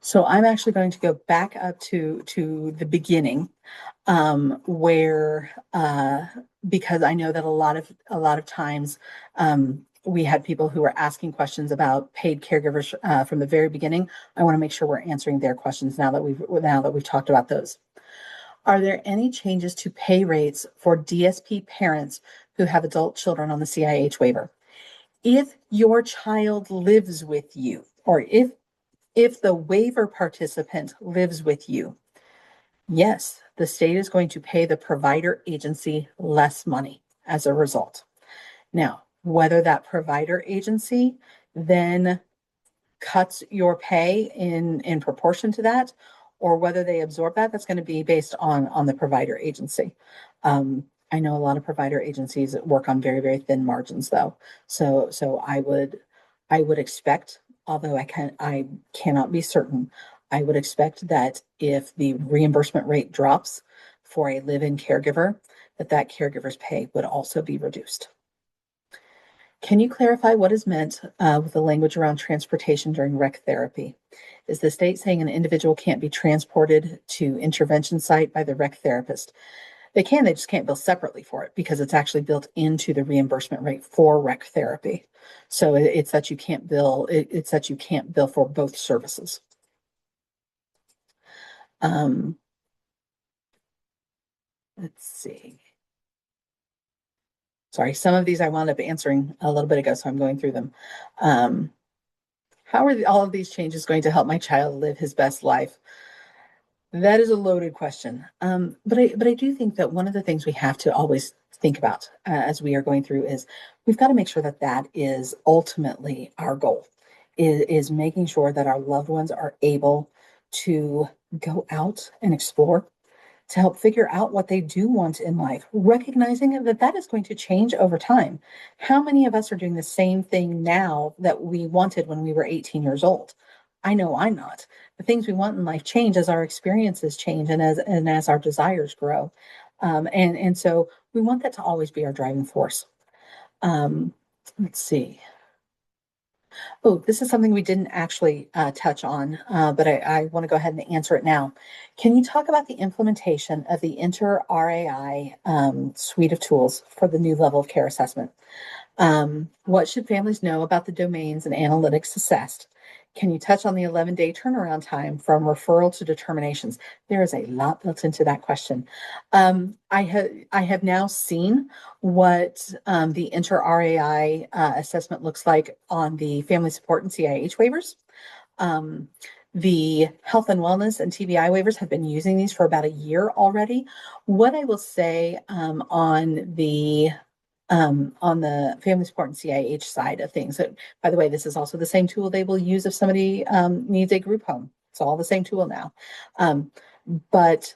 So I'm actually going to go back up to the beginning, where because I know that a lot of times we had people who were asking questions about paid caregivers from the very beginning. I want to make sure we're answering their questions now that we've talked about those. Are there any changes to pay rates for DSP parents who have adult children on the CIH waiver? If your child lives with you, or if the waiver participant lives with you, yes, the state is going to pay the provider agency less money as a result. Now, whether that provider agency then cuts your pay in proportion to that, or whether they absorb that, that's going to be based on the provider agency. I know a lot of provider agencies work on very, very thin margins though. So I would expect, although I cannot be certain, I would expect that if the reimbursement rate drops for a live-in caregiver, that caregiver's pay would also be reduced. Can you clarify what is meant with the language around transportation during rec therapy? Is the state saying an individual can't be transported to intervention site by the rec therapist? They just can't bill separately for it because it's actually built into the reimbursement rate for rec therapy. So it's that you can't bill, it's that you can't bill for both services. Let's see. Sorry, some of these I wound up answering a little bit ago, so I'm going through them. How are all of these changes going to help my child live his best life? That is a loaded question. But I do think that one of the things we have to always think about as we are going through is we've got to make sure that is ultimately our goal, is making sure that our loved ones are able to go out and explore, to help figure out what they do want in life, recognizing that is going to change over time. How many of us are doing the same thing now that we wanted when we were 18 years old? I know I'm not. The things we want in life change as our experiences change and as our desires grow. And so we want that to always be our driving force. Let's see. Oh, this is something we didn't actually touch on, but I want to go ahead and answer it now. Can you talk about the implementation of the Inter-RAI suite of tools for the new level of care assessment? What should families know about the domains and analytics assessed? Can you touch on the 11-day turnaround time from referral to determinations? There is a lot built into that question. I have now seen what the Inter-RAI assessment looks like on the family support and CIH waivers. The health and wellness and TBI waivers have been using these for about a year already. What I will say on the family support and CIH side of things. By the way, this is also the same tool they will use if somebody needs a group home. It's all the same tool now. But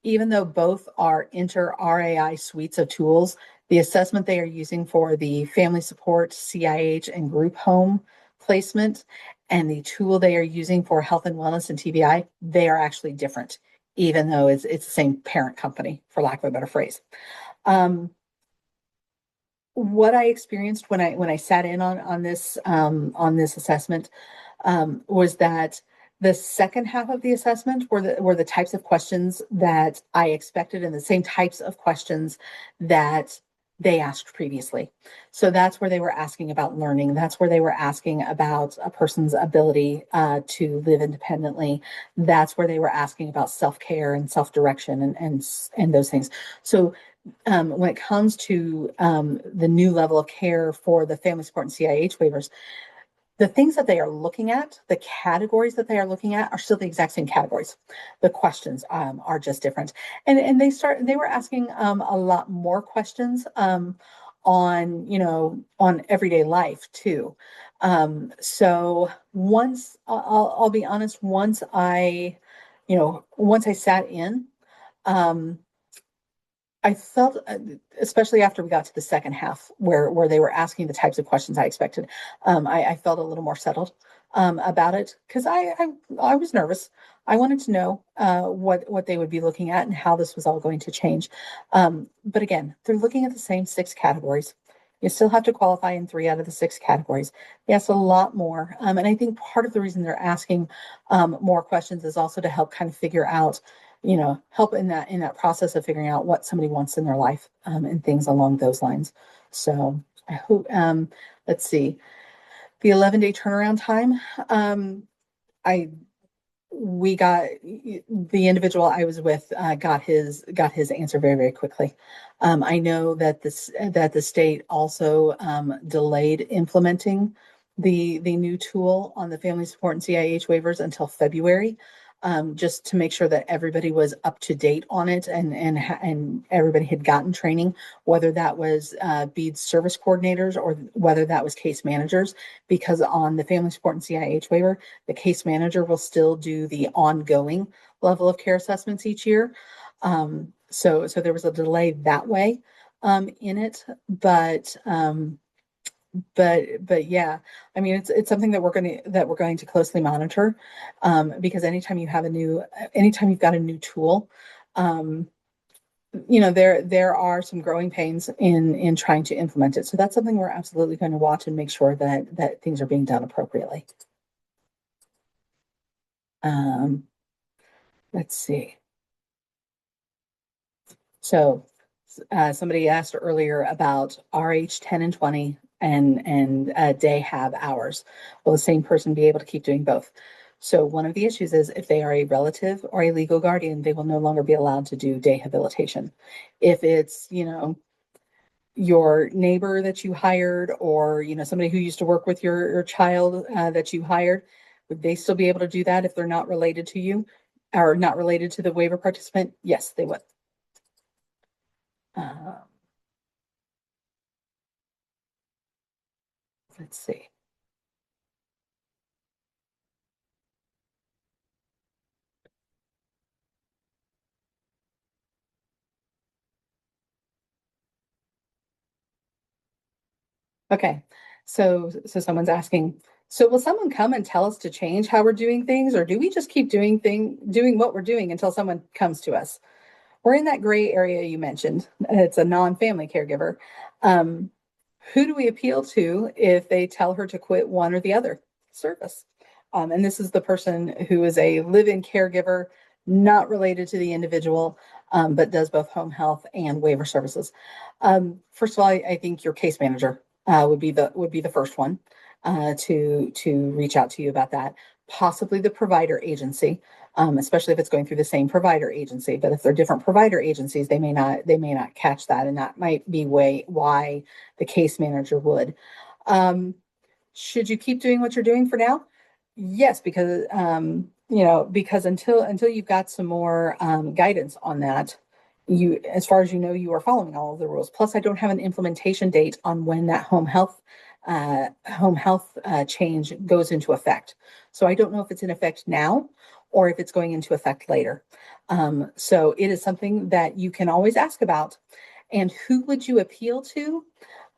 even though both are Inter-RAI suites of tools, the assessment they are using for the family support, CIH, and group home placement, and the tool they are using for health and wellness and TBI, they are actually different, even though it's the same parent company, for lack of a better phrase. What I experienced when I sat in on this assessment was that the second half of the assessment were the types of questions that I expected and the same types of questions that they asked previously. So that's where they were asking about learning. That's where they were asking about a person's ability to live independently. That's where they were asking about self-care and self-direction and those things. So when it comes to the new level of care for the family support and CIH waivers, the things that they are looking at, the categories that they are looking at are still the exact same categories. The questions are just different. And they were asking a lot more questions on everyday life too. So once I'll be honest, once I sat in, I felt, especially after we got to the second half, where they were asking the types of questions I expected, I felt a little more settled about it because I was nervous. I wanted to know what they would be looking at and how this was all going to change. But again, they're looking at the same 6 categories. You still have to qualify in 3 out of the 6 categories. Yes, a lot more. And I think part of the reason they're asking more questions is also to help kind of figure out, help in that process of figuring out what somebody wants in their life, and things along those lines. So I hope, let's see, the 11-day turnaround time. I we got the individual I was with, got his answer very, very quickly. I know that the state also delayed implementing the new tool on the family support and CIH waivers until February, just to make sure that everybody was up to date on it, and everybody had gotten training, whether that was BEAD service coordinators or whether that was case managers, because on the family support and CIH waiver, the case manager will still do the ongoing level of care assessments each year. So there was a delay that way in it, but yeah, I mean, it's something that we're going to closely monitor, because anytime you've got a new tool, there are some growing pains in trying to implement it. So that's something we're absolutely going to watch and make sure that things are being done appropriately. Um, let's see. So somebody asked earlier about RH 10 and 20 and day have hours. Will the same person be able to keep doing both? So one of the issues is if they are a relative or a legal guardian, they will no longer be allowed to do day habilitation. If it's, your neighbor that you hired, or, somebody who used to work with your child that you hired, would they still be able to do that if they're not related to you or not related to the waiver participant? Yes, they would. Uh, let's see. Okay. So someone's asking, so will someone come and tell us to change how we're doing things, or do we just keep doing what we're doing until someone comes to us? We're in that gray area you mentioned. It's a non-family caregiver. Um, who do we appeal to if they tell her to quit one or the other service? And this is the person who is a live-in caregiver, not related to the individual, but does both home health and waiver services. First of all, I think your case manager would be the first one to reach out to you about that. Possibly the provider agency, especially if it's going through the same provider agency. But if they're different provider agencies, they may not catch that, and that might be why the case manager would. Um, should you keep doing what you're doing for now? Yes, because until you've got some more guidance on that, as far as you are following all of the rules. Plus, I don't have an implementation date on when that home health change goes into effect. So I don't know if it's in effect now or if it's going into effect later. So it is something that you can always ask about. And who would you appeal to?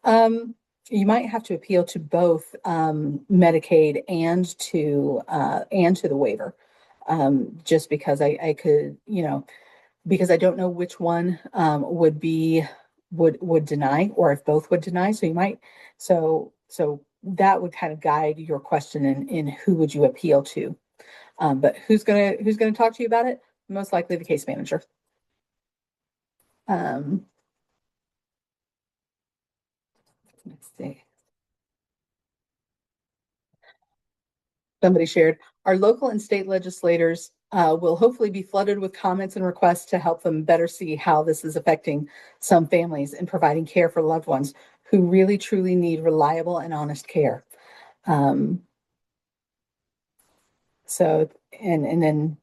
Um, you might have to appeal to both Medicaid and to the waiver, just because I could, because I don't know which one would deny, or if both would deny. So that would kind of guide your question in who would you appeal to. But who's gonna talk to you about it? Most likely the case manager. Um, let's see. Somebody shared, our local and state legislators will hopefully be flooded with comments and requests to help them better see how this is affecting some families in providing care for loved ones who really truly need reliable and honest care. Um, so, and then,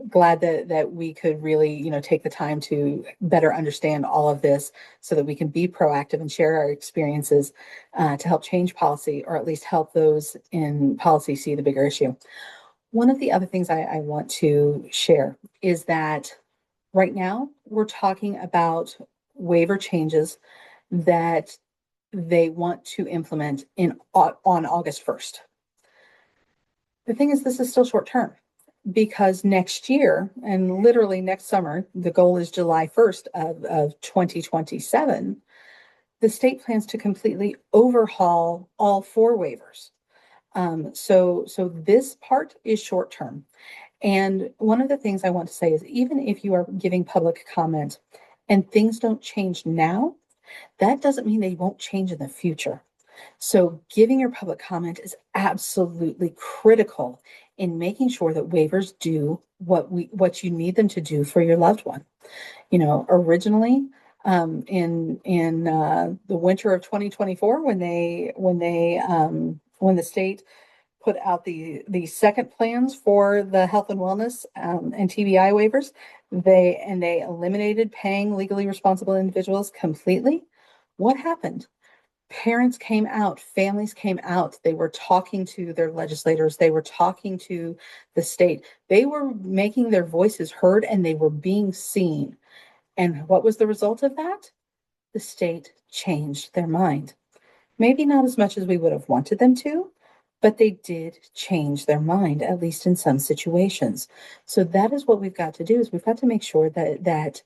glad that we could really, take the time to better understand all of this so that we can be proactive and share our experiences to help change policy, or at least help those in policy see the bigger issue. One of the other things I want to share is that right now we're talking about waiver changes that they want to implement on August 1st. The thing is, this is still short term, because next year, and literally next summer, the goal is July 1st of 2027. the state plans to completely overhaul all four waivers. So this part is short term. And one of the things I want to say is, even if you are giving public comment and things don't change now, that doesn't mean they won't change in the future. So giving your public comment is absolutely critical in making sure that waivers do what you need them to do for your loved one. Originally, in the winter of 2024, when the state put out the second plans for the health and wellness and TBI waivers, they eliminated paying legally responsible individuals completely. What happened? Parents came out, families came out, they were talking to their legislators, they were talking to the state, they were making their voices heard, and they were being seen. And what was the result of that? The state changed their mind. Maybe not as much as we would have wanted them to, but they did change their mind, at least in some situations. So that is what we've got to do, is we've got to make sure that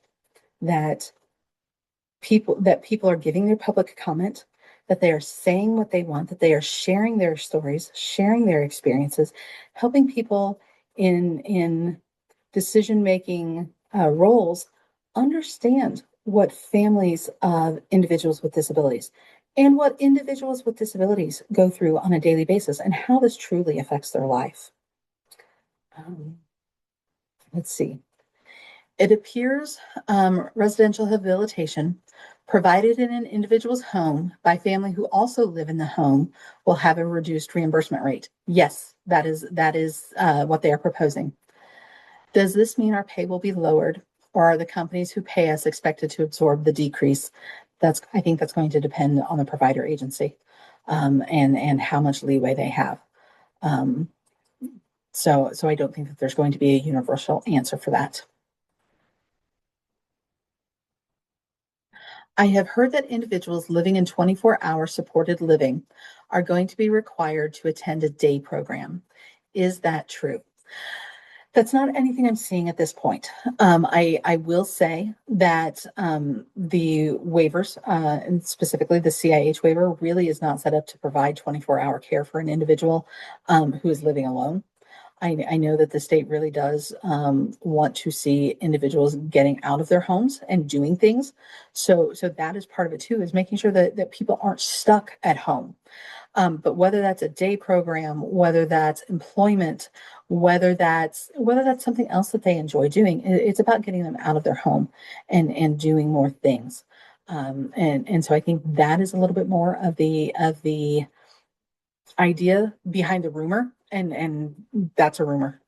people are giving their public comment, that they are saying what they want, that they are sharing their stories, sharing their experiences, helping people in decision-making roles understand what families of individuals with disabilities and what individuals with disabilities go through on a daily basis, and how this truly affects their life. Let's see. It appears residential habilitation provided in an individual's home by family who also live in the home will have a reduced reimbursement rate. Yes, that is what they are proposing. Does this mean our pay will be lowered, or are the companies who pay us expected to absorb the decrease? I think that's going to depend on the provider agency and how much leeway they have. So I don't think that there's going to be a universal answer for that. I have heard that individuals living in 24-hour supported living are going to be required to attend a day program. Is that true? That's not anything I'm seeing at this point. I will say that the waivers, and specifically the CIH waiver, really is not set up to provide 24-hour care for an individual who is living alone. I know that the state really does want to see individuals getting out of their homes and doing things. So that is part of it too, is making sure that people aren't stuck at home. But whether that's a day program, whether that's employment, whether that's something else that they enjoy doing, it's about getting them out of their home and doing more things. And so I think that is a little bit more of the idea behind the rumor, and that's a rumor,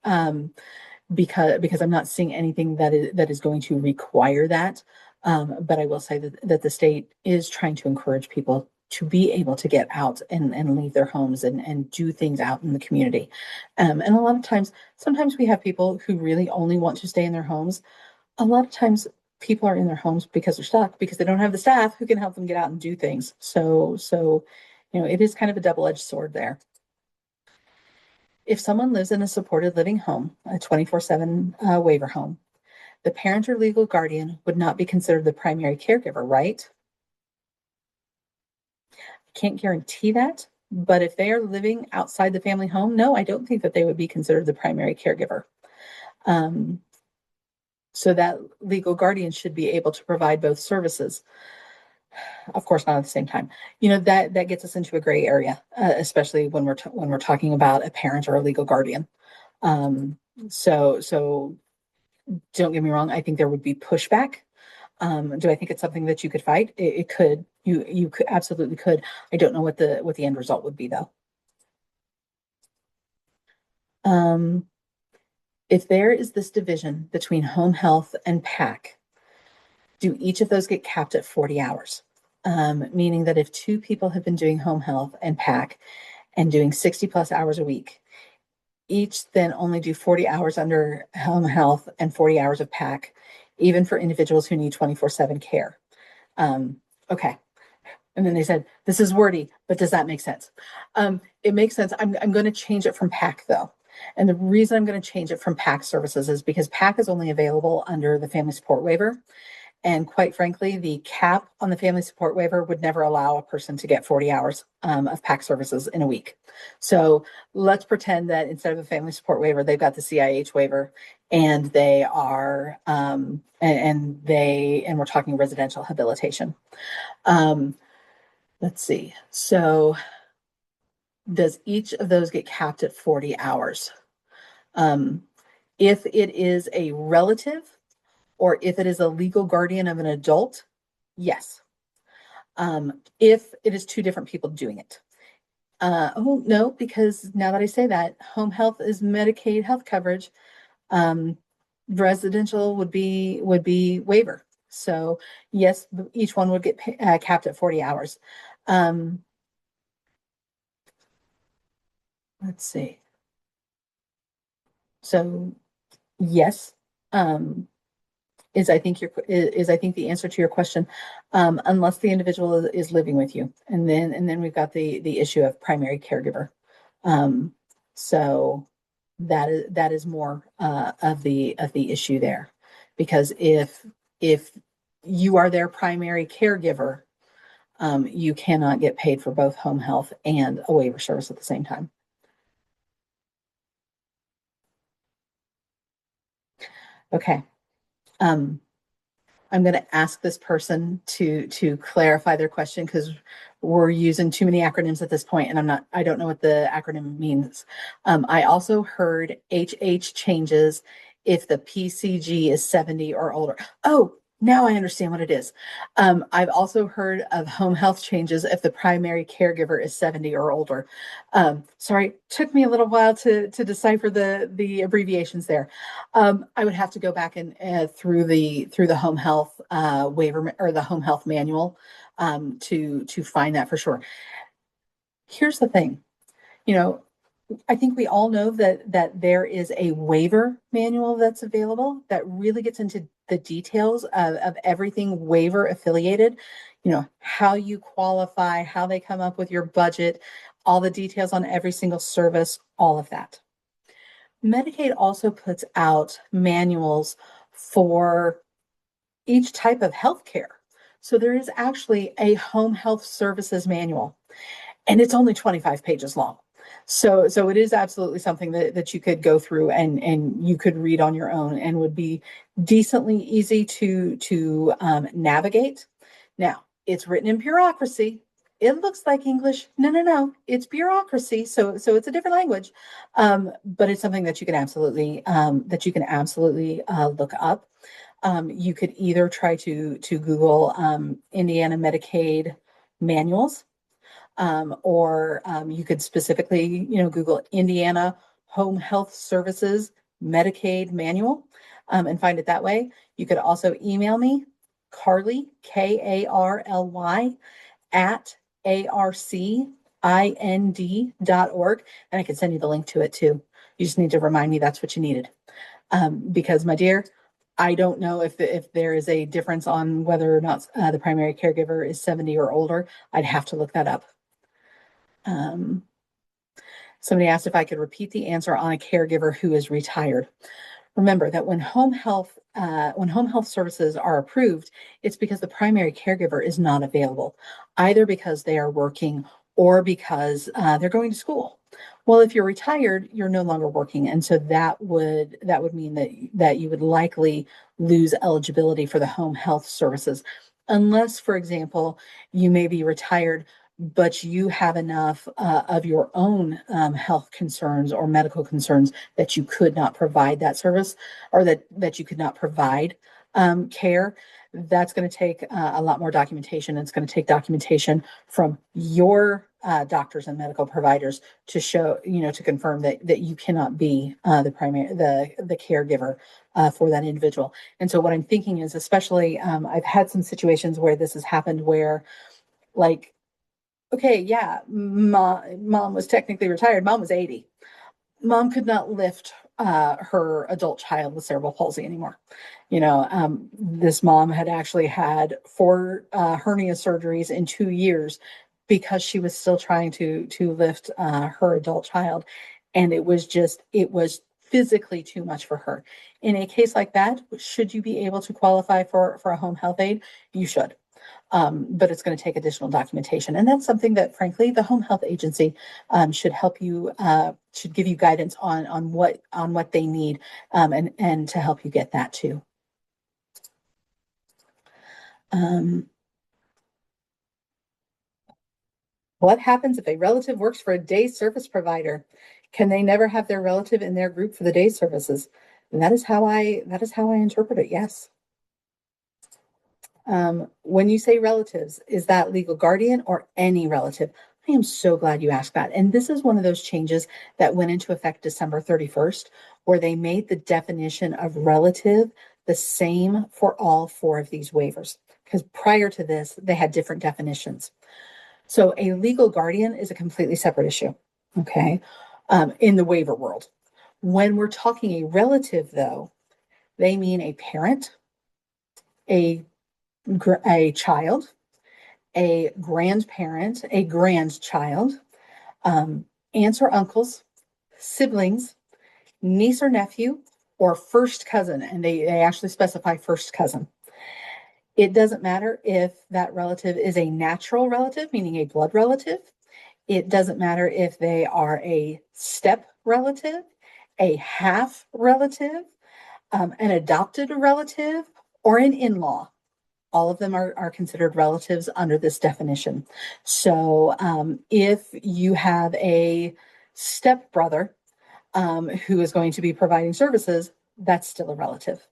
because I'm not seeing anything that is going to require that. But I will say that the state is trying to encourage people to be able to get out and leave their homes and do things out in the community. And a lot of times, sometimes we have people who really only want to stay in their homes. A lot of times people are in their homes because they're stuck, because they don't have the staff who can help them get out and do things. So it is kind of a double-edged sword there. If someone lives in a supported living home, a 24/7 waiver home, the parent or legal guardian would not be considered the primary caregiver, right? I can't guarantee that, but if they are living outside the family home, no, I don't think that they would be considered the primary caregiver. So that legal guardian should be able to provide both services. Of course, not at the same time. That gets us into a gray area, especially when we're talking about a parent or a legal guardian. So don't get me wrong. I think there would be pushback. Do I think it's something that you could fight? It could. You could, absolutely could. I don't know what the end result would be, though. If there is this division between home health and PAC, do each of those get capped at 40 hours? Meaning that if two people have been doing home health and PAC and doing 60 plus hours a week, each then only do 40 hours under home health and 40 hours of PAC, even for individuals who need 24/7 care. Okay. And then they said, this is wordy, but does that make sense? It makes sense. I'm going to change it from PAC, though. And the reason I'm going to change it from PAC services is because PAC is only available under the family support waiver. And quite frankly, the cap on the family support waiver would never allow a person to get 40 hours of PAC services in a week. So let's pretend that instead of a family support waiver, they've got the CIH waiver, and they are and we're talking residential habilitation. Let's see. So does each of those get capped at 40 hours? If it is a relative or if it is a legal guardian of an adult, yes. If it is two different people doing it. Oh, no, because now that I say that, home health is Medicaid health coverage. Residential would be waiver. So yes, each one would get capped at 40 hours. Let's see. So yes, is I think the answer to your question, unless the individual is living with you, and then we've got the issue of primary caregiver. So that is more of the issue there, because if you are their primary caregiver, you cannot get paid for both home health and a waiver service at the same time. Okay. I'm going to ask this person to clarify their question, because we're using too many acronyms at this point, and I don't know what the acronym means. I also heard HH changes if the PCG is 70 or older. Oh, now I understand what it is. I've also heard of home health changes if the primary caregiver is 70 or older. Sorry, took me a little while to decipher the abbreviations there. I would have to go back and through the home health waiver or the home health manual to find that for sure. Here's the thing, you know, I think we all know that there is a waiver manual that's available that really gets into the details of everything waiver affiliated, how you qualify, how they come up with your budget, all the details on every single service, all of that. Medicaid also puts out manuals for each type of healthcare. So there is actually a home health services manual, and it's only 25 pages long. So it is absolutely something that you could go through and you could read on your own, and would be decently easy to navigate. Now, it's written in bureaucracy. It looks like English. No, it's bureaucracy. So it's a different language, but it's something that you can absolutely look up. You could either try to Google Indiana Medicaid manuals, or you could specifically, Google Indiana Home Health Services Medicaid Manual, and find it that way. You could also email me, Karly, Karly, at arcind.org, and I can send you the link to it too. You just need to remind me that's what you needed. Because, my dear, I don't know if there is a difference on whether or not the primary caregiver is 70 or older. I'd have to look that up. Somebody asked if I could repeat the answer on a caregiver who is retired. Remember that when home health services are approved, it's because the primary caregiver is not available, either because they are working or because they're going to school. Well, if you're retired, you're no longer working, and so that would mean that you would likely lose eligibility for the home health services, unless, for example, you may be retired, but you have enough of your own health concerns or medical concerns that you could not provide that service, or that you could not provide care. That's going to take a lot more documentation. It's going to take documentation from your doctors and medical providers to show, to confirm that you cannot be the caregiver for that individual. And so what I'm thinking is, especially, I've had some situations where this has happened where, like, okay, yeah, mom was technically retired. Mom was 80. Mom could not lift her adult child with cerebral palsy anymore. This mom had actually had 4 hernia surgeries in 2 years because she was still trying to lift her adult child. And it was physically too much for her. In a case like that, should you be able to qualify for a home health aide? You should. But it's going to take additional documentation. And that's something that, frankly, the home health agency should help you, should give you guidance on what they need, and to help you get that too. What happens if a relative works for a day service provider? Can they never have their relative in their group for the day services? And that is how I interpret it. Yes. When you say relatives, is that legal guardian or any relative? I am so glad you asked that. And this is one of those changes that went into effect December 31st, where they made the definition of relative the same for all four of these waivers. Because prior to this, they had different definitions. So a legal guardian is a completely separate issue, okay, in the waiver world. When we're talking a relative, though, they mean a parent, a child, a grandparent, a grandchild, aunts or uncles, siblings, niece or nephew, or first cousin. And they actually specify first cousin. It doesn't matter if that relative is a natural relative, meaning a blood relative. It doesn't matter if they are a step relative, a half relative, an adopted relative, or an in-law. All of them are considered relatives under this definition. So if you have a stepbrother who is going to be providing services, that's still a relative.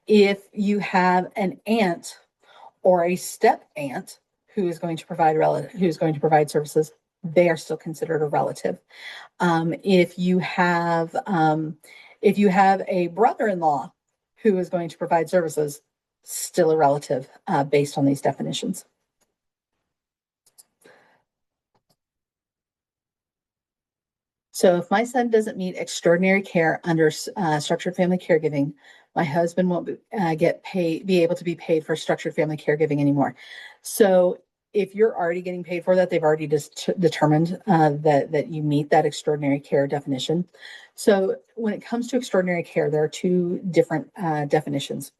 If you have an aunt or a step aunt who is going to provide services, they are still considered a relative. If you have a brother-in-law who is going to provide services, still a relative based on these definitions. So if my son doesn't meet extraordinary care under structured family caregiving, my husband won't be able to be paid for structured family caregiving anymore. So if you're already getting paid for that, they've already just determined that you meet that extraordinary care definition. So when it comes to extraordinary care, there are two different definitions.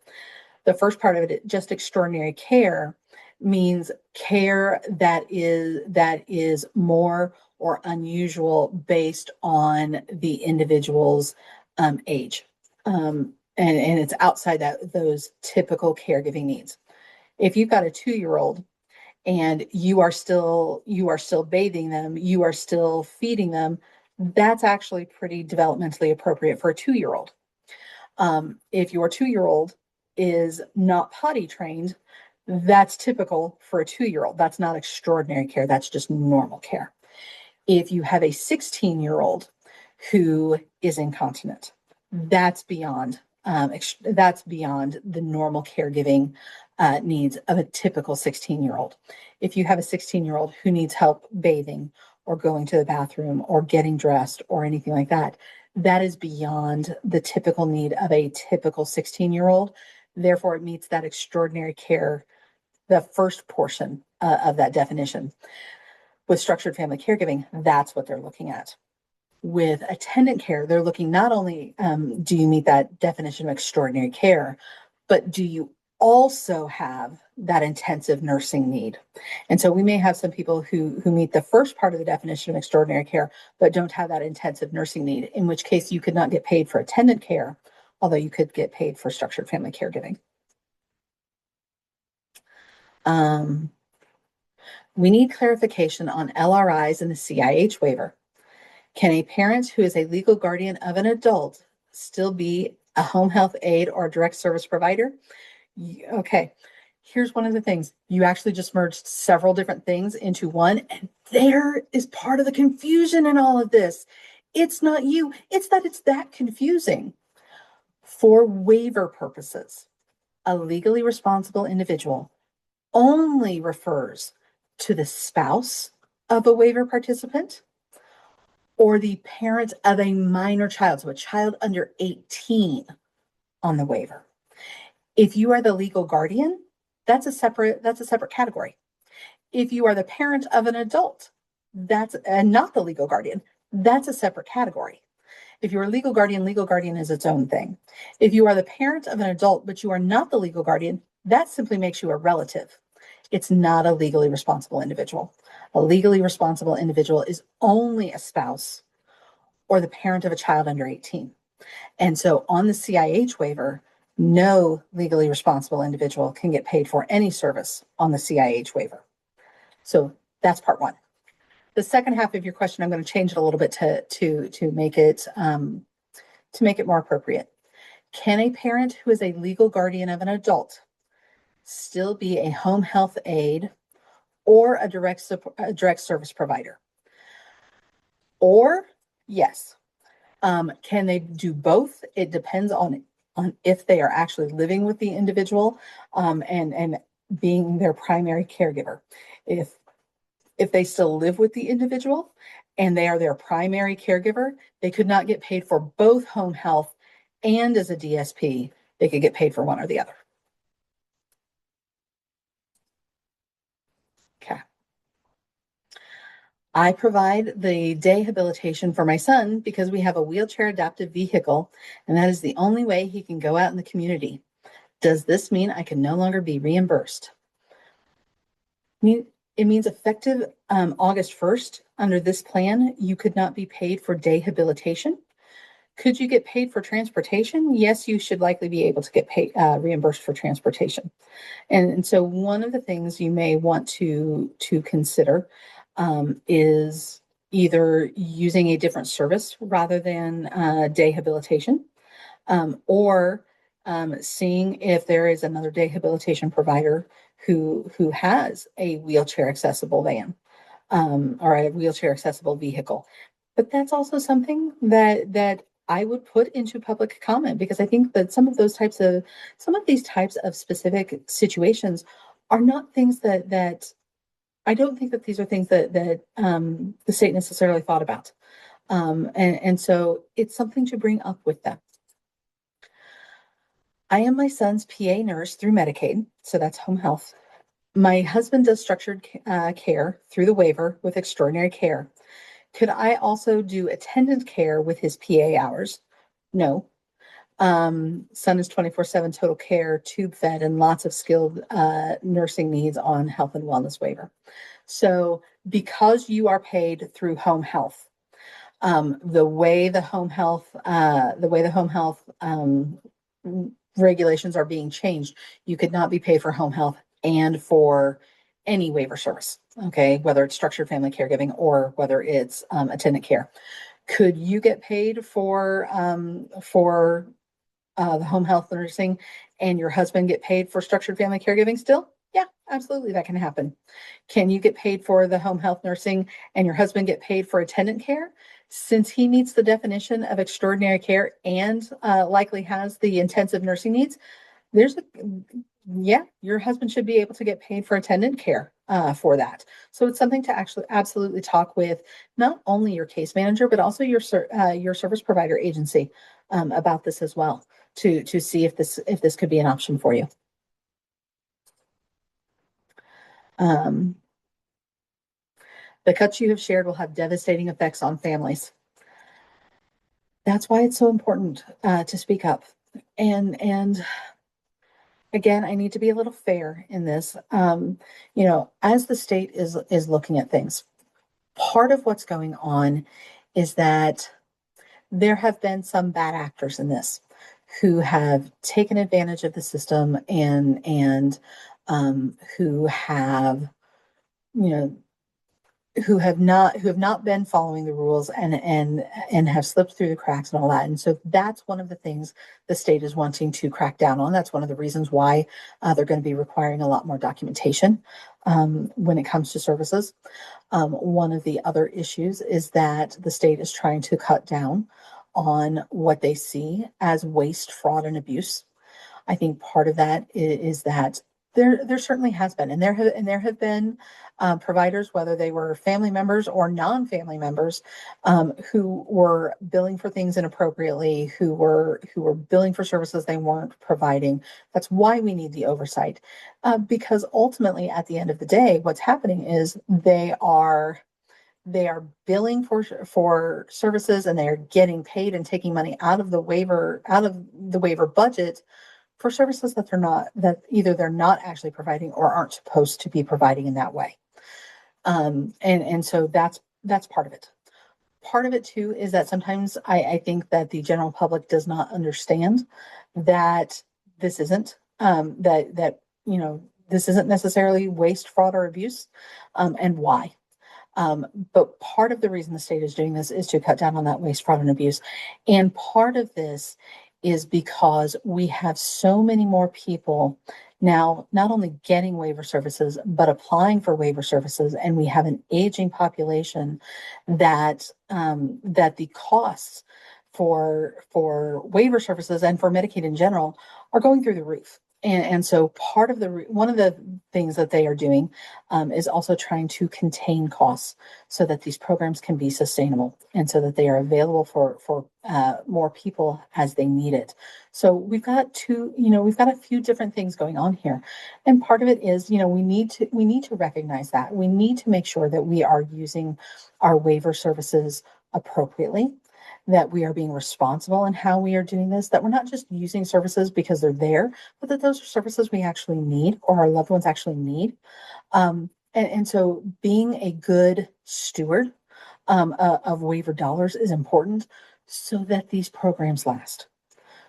The first part of it, just extraordinary care, means care that is more or unusual based on the individual's age, and it's outside those typical caregiving needs. If you've got a 2-year-old and you are still bathing them, you are still feeding them, that's actually pretty developmentally appropriate for a 2-year-old. If your 2-year-old is not potty trained, that's typical for a 2-year-old. That's not extraordinary care. That's just normal care. If you have a 16-year-old who is incontinent, that's beyond the normal caregiving needs of a typical 16-year-old. If you have a 16-year-old who needs help bathing or going to the bathroom or getting dressed or anything like that, that is beyond the typical need of a typical 16-year-old. Therefore, it meets that extraordinary care, the first portion of that definition. With structured family caregiving, that's what they're looking at. With attendant care, they're looking not only do you meet that definition of extraordinary care, but do you also have that intensive nursing need? And so we may have some people who meet the first part of the definition of extraordinary care, but don't have that intensive nursing need, in which case you could not get paid for attendant care, although you could get paid for structured family caregiving. We need clarification on LRIs and the CIH waiver. Can a parent who is a legal guardian of an adult still be a home health aide or a direct service provider? Okay, here's one of the things. You actually just merged several different things into one, and there is part of the confusion in all of this. It's not you, it's that confusing. For waiver purposes, a legally responsible individual only refers to the spouse of a waiver participant or the parent of a minor child, so a child under 18 on the waiver. If you are the legal guardian, that's a separate category. If you are the parent of an adult, and not the legal guardian, that's a separate category. If you're a legal guardian is its own thing. If you are the parent of an adult, but you are not the legal guardian, that simply makes you a relative. It's not a legally responsible individual. A legally responsible individual is only a spouse or the parent of a child under 18. And so on the CIH waiver, no legally responsible individual can get paid for any service on the CIH waiver. So that's part one. The second half of your question, I'm going to change it a little bit to make it more appropriate. Can a parent who is a legal guardian of an adult still be a home health aide or a direct service provider? Or yes. Can they do both? It depends on if they are actually living with the individual and being their primary caregiver. If they still live with the individual and they are their primary caregiver, they could not get paid for both home health and as a DSP. They could get paid for one or the other. Okay. I provide the day habilitation for my son because we have a wheelchair adaptive vehicle, and that is the only way he can go out in the community. Does this mean I can no longer be reimbursed? It means effective August 1st, under this plan, you could not be paid for day habilitation. Could you get paid for transportation? Yes, you should likely be able to get paid reimbursed for transportation. And so one of the things you may want to consider is either using a different service rather than day habilitation, or seeing if there is another day habilitation provider who has a wheelchair accessible van or a wheelchair accessible vehicle. But that's also something that I would put into public comment, because I think that some of these types of specific situations are not things that I don't think that these are things that the state necessarily thought about. And so it's something to bring up with them. I am my son's PA nurse through Medicaid, so that's home health. My husband does structured care through the waiver with extraordinary care. Could I also do attendant care with his PA hours? No. Son is 24/7 total care, tube fed, and lots of skilled nursing needs on health and wellness waiver. So because you are paid through home health, the way the home health regulations are being changed, you could not be paid for home health and for any waiver service, okay, whether it's structured family caregiving or whether it's attendant care. Could you get paid for the home health nursing and your husband get paid for structured family caregiving still? Yeah, absolutely, that can happen. Can you get paid for the home health nursing and your husband get paid for attendant care? Since he meets the definition of extraordinary care and likely has the intensive nursing needs, your husband should be able to get paid for attendant care for that. So it's something to actually absolutely talk with not only your case manager, but also your service provider agency about this as well, to see if this could be an option for you. The cuts you have shared will have devastating effects on families. That's why it's so important to speak up. And again, I need to be a little fair in this. As the state is looking at things, part of what's going on is that there have been some bad actors in this who have taken advantage of the system and who have, who have not been following the rules and have slipped through the cracks and all that. And so that's one of the things the state is wanting to crack down on. That's one of the reasons why they're going to be requiring a lot more documentation when it comes to services. One of the other issues is that the state is trying to cut down on what they see as waste, fraud, and abuse. I think part of that is that there certainly has been, and there have been providers, whether they were family members or non-family members, who were billing for things inappropriately, who were billing for services they weren't providing. That's why we need the oversight, because ultimately, at the end of the day, what's happening is they are they are billing for services, and they are getting paid and taking money out of the waiver budget for services that that either they're not actually providing or aren't supposed to be providing in that way. And so that's part of it. Part of it too is that sometimes I think that the general public does not understand that this isn't that this isn't necessarily waste, fraud, or abuse, and why. But part of the reason the state is doing this is to cut down on that waste, fraud, and abuse. And part of this is because we have so many more people now, not only getting waiver services, but applying for waiver services. And we have an aging population that the costs for waiver services and for Medicaid in general are going through the roof. And so one of the things that they are doing is also trying to contain costs so that these programs can be sustainable and so that they are available for more people as they need it. So we've got a few different things going on here. And part of it is, we need to recognize that. We need to make sure that we are using our waiver services appropriately, that we are being responsible in how we are doing this, that we're not just using services because they're there, but that those are services we actually need or our loved ones actually need. And so being a good steward of waiver dollars is important so that these programs last,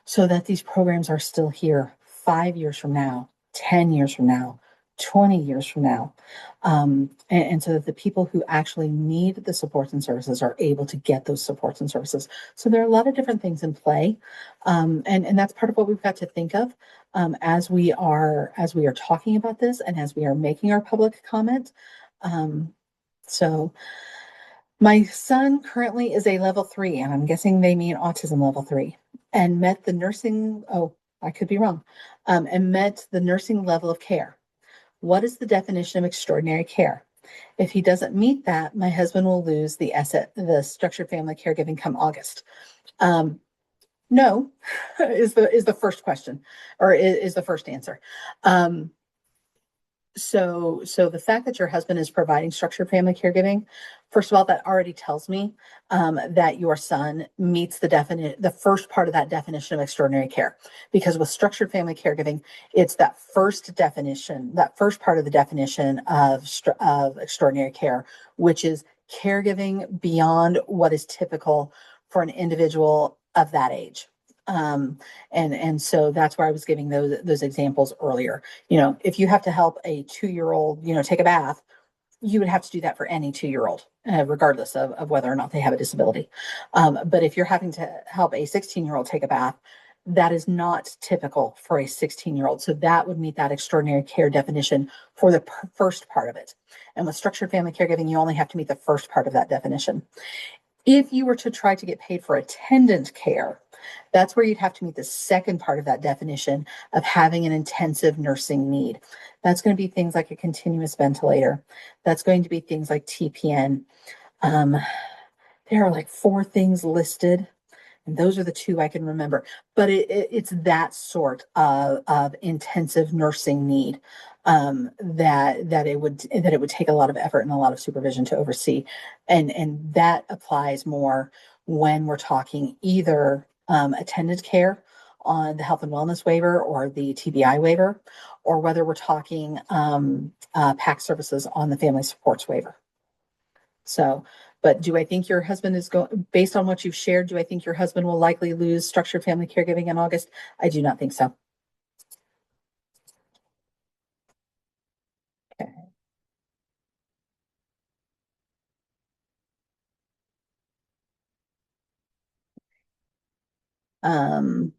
so that these programs are still here 5 years from now, 10 years from now, 20 years from now. And so that the people who actually need the supports and services are able to get those supports and services. So there are a lot of different things in play. And that's part of what we've got to think of as we are talking about this and as we are making our public comment. So my son currently is a level 3, and I'm guessing they mean autism level 3, and met the nursing, oh, I could be wrong, and met the nursing level of care. What is the definition of extraordinary care? If he doesn't meet that, my husband will lose the structured family caregiving come August. No, is the first question, or is the first answer. So the fact that your husband is providing structured family caregiving, first of all, that already tells me that your son meets the first part of that definition of extraordinary care. Because with structured family caregiving, it's that first part of the definition of extraordinary care, which is caregiving beyond what is typical for an individual of that age. And so that's where I was giving those examples earlier. If you have to help a 2-year-old, take a bath, you would have to do that for any 2-year-old, regardless of whether or not they have a disability. But if you're having to help a 16-year-old take a bath, that is not typical for a 16-year-old. So that would meet that extraordinary care definition for the first part of it. And with structured family caregiving, you only have to meet the first part of that definition. If you were to try to get paid for attendant care, that's where you'd have to meet the second part of that definition of having an intensive nursing need. That's going to be things like a continuous ventilator. That's going to be things like TPN. There are like 4 things listed, and those are the 2 I can remember. But it's that sort of intensive nursing need that it would take a lot of effort and a lot of supervision to oversee, and that applies more when we're talking either attended care on the health and wellness waiver or the TBI waiver, or whether we're talking PAC services on the family supports waiver. So, but do I think your husband is based on what you've shared, do I think your husband will likely lose structured family caregiving in August? I do not think so. Okay. Um,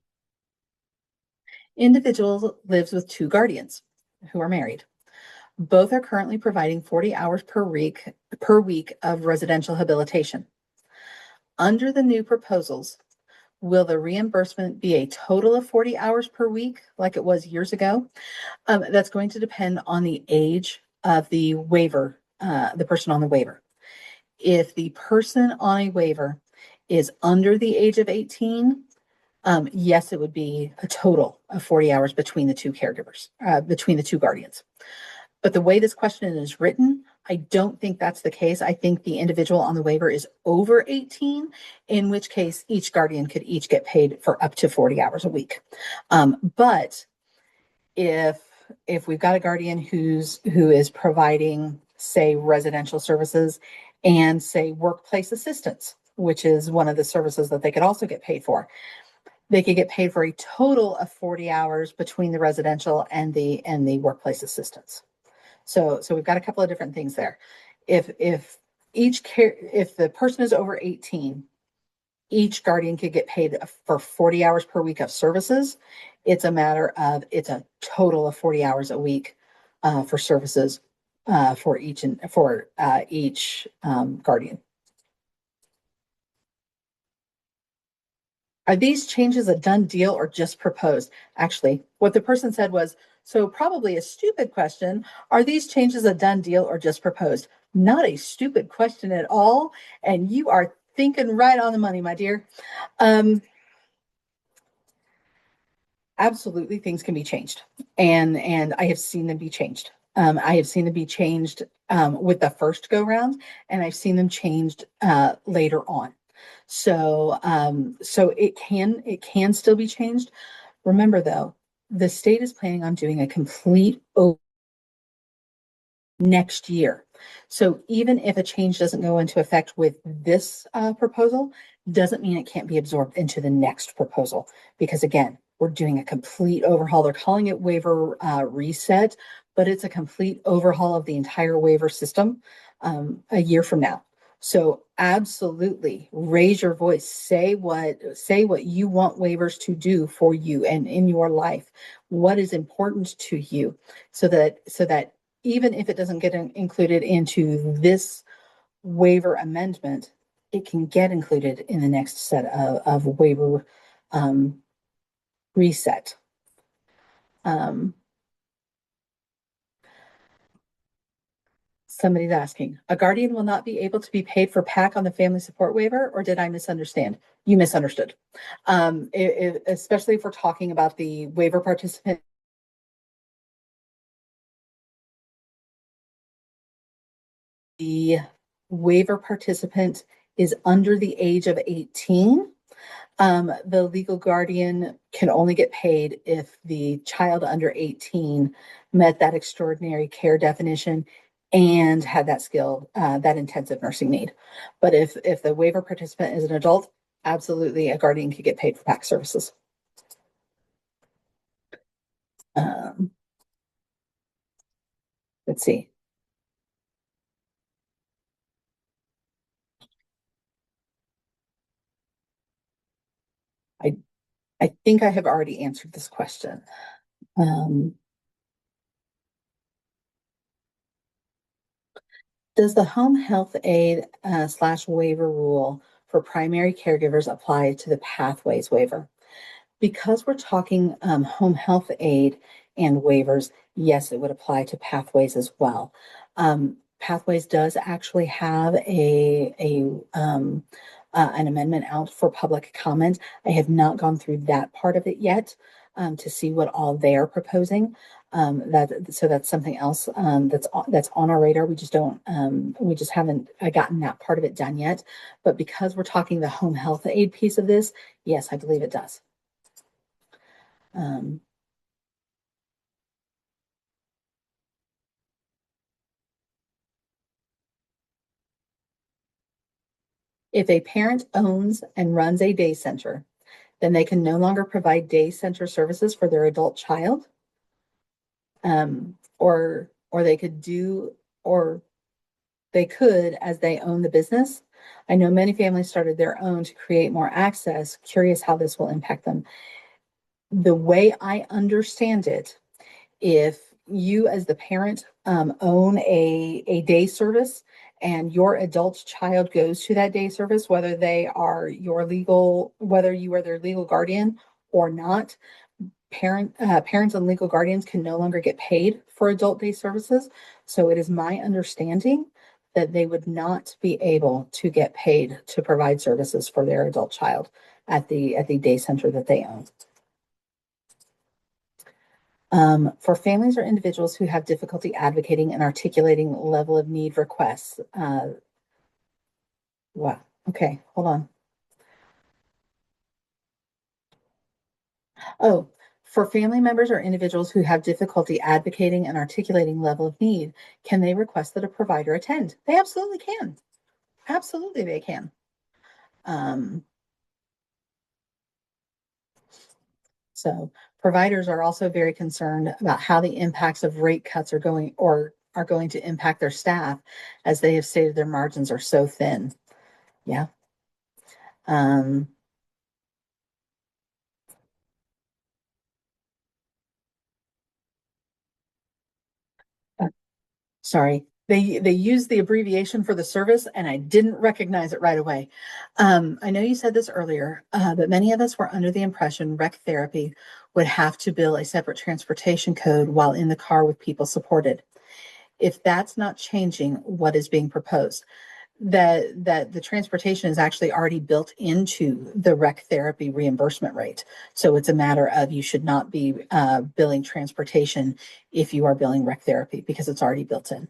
Individual lives with 2 guardians who are married. Both are currently providing 40 hours per week of residential habilitation. Under the new proposals, will the reimbursement be a total of 40 hours per week like it was years ago? That's going to depend on the age of the waiver, the person on the waiver. If the person on a waiver is under the age of 18, yes, it would be a total of 40 hours between the 2 caregivers, between the 2 guardians. But the way this question is written, I don't think that's the case. I think the individual on the waiver is over 18, in which case each guardian could each get paid for up to 40 hours a week. But if we've got a guardian who is providing, say, residential services and say workplace assistance, which is one of the services that they could also get paid for, they could get paid for a total of 40 hours between the residential and the workplace assistance. So we've got a couple of different things there. If if the person is over 18, each guardian could get paid for 40 hours per week of services. It's a matter of, it's a total of 40 hours a week for services for each guardian. Are these changes a done deal or just proposed? Actually, what the person said was, so probably a stupid question. Are these changes a done deal or just proposed? Not a stupid question at all. And you are thinking right on the money, my dear. Absolutely, things can be changed. And I have seen them be changed. I have seen them be changed with the first go round, and I've seen them changed later on. So it can still be changed. Remember though, the state is planning on doing a complete next year. So even if a change doesn't go into effect with this proposal, doesn't mean it can't be absorbed into the next proposal. Because again, we're doing a complete overhaul. They're calling it waiver reset, but it's a complete overhaul of the entire waiver system a year from now. So absolutely raise your voice, say what you want waivers to do for you and in your life, what is important to you, so that even if it doesn't get included into this waiver amendment, it can get included in the next set of waiver reset. Somebody's asking, a guardian will not be able to be paid for PAC on the family support waiver, or did I misunderstand? You misunderstood. Especially if we're talking about the waiver participant. The waiver participant is under the age of 18. The legal guardian can only get paid if the child under 18 met that extraordinary care definition and had that that intensive nursing need. But if the waiver participant is an adult, absolutely a guardian could get paid for PAC services. Let's see. I think I have already answered this question. Does the home health aid / waiver rule for primary caregivers apply to the pathways waiver? Because we're talking home health aid and waivers, yes, it would apply to pathways as well. Pathways does actually have an amendment out for public comment. I have not gone through that part of it yet to see what all they are proposing. So that's something else that's on our radar. We just haven't gotten that part of it done yet. But because we're talking the home health aid piece of this, yes, I believe it does. If a parent owns and runs a day center, then they can no longer provide day center services for their adult child. Or they could as they own the business. I know many families started their own to create more access. Curious how this will impact them. The way I understand it, if you as the parent own a day service and your adult child goes to that day service, whether you are their legal guardian or not, parents and legal guardians can no longer get paid for adult day services. So it is my understanding that they would not be able to get paid to provide services for their adult child at the day center that they own. For families or individuals who have difficulty advocating and articulating level of need requests. Wow. Okay, hold on. Oh, for family members or individuals who have difficulty advocating and articulating level of need, can they request that a provider attend? They absolutely can. Absolutely, they can. Um, so providers are also very concerned about how the impacts of rate cuts are going to impact their staff, as they have stated their margins are so thin. Yeah. Um, Sorry. They use the abbreviation for the service, and I didn't recognize it right away. I know you said this earlier, but many of us were under the impression rec therapy would have to bill a separate transportation code while in the car with people supported. If that's not changing, what is being proposed? That the transportation is actually already built into the rec therapy reimbursement rate. So it's a matter of, you should not be billing transportation if you are billing rec therapy, because it's already built in.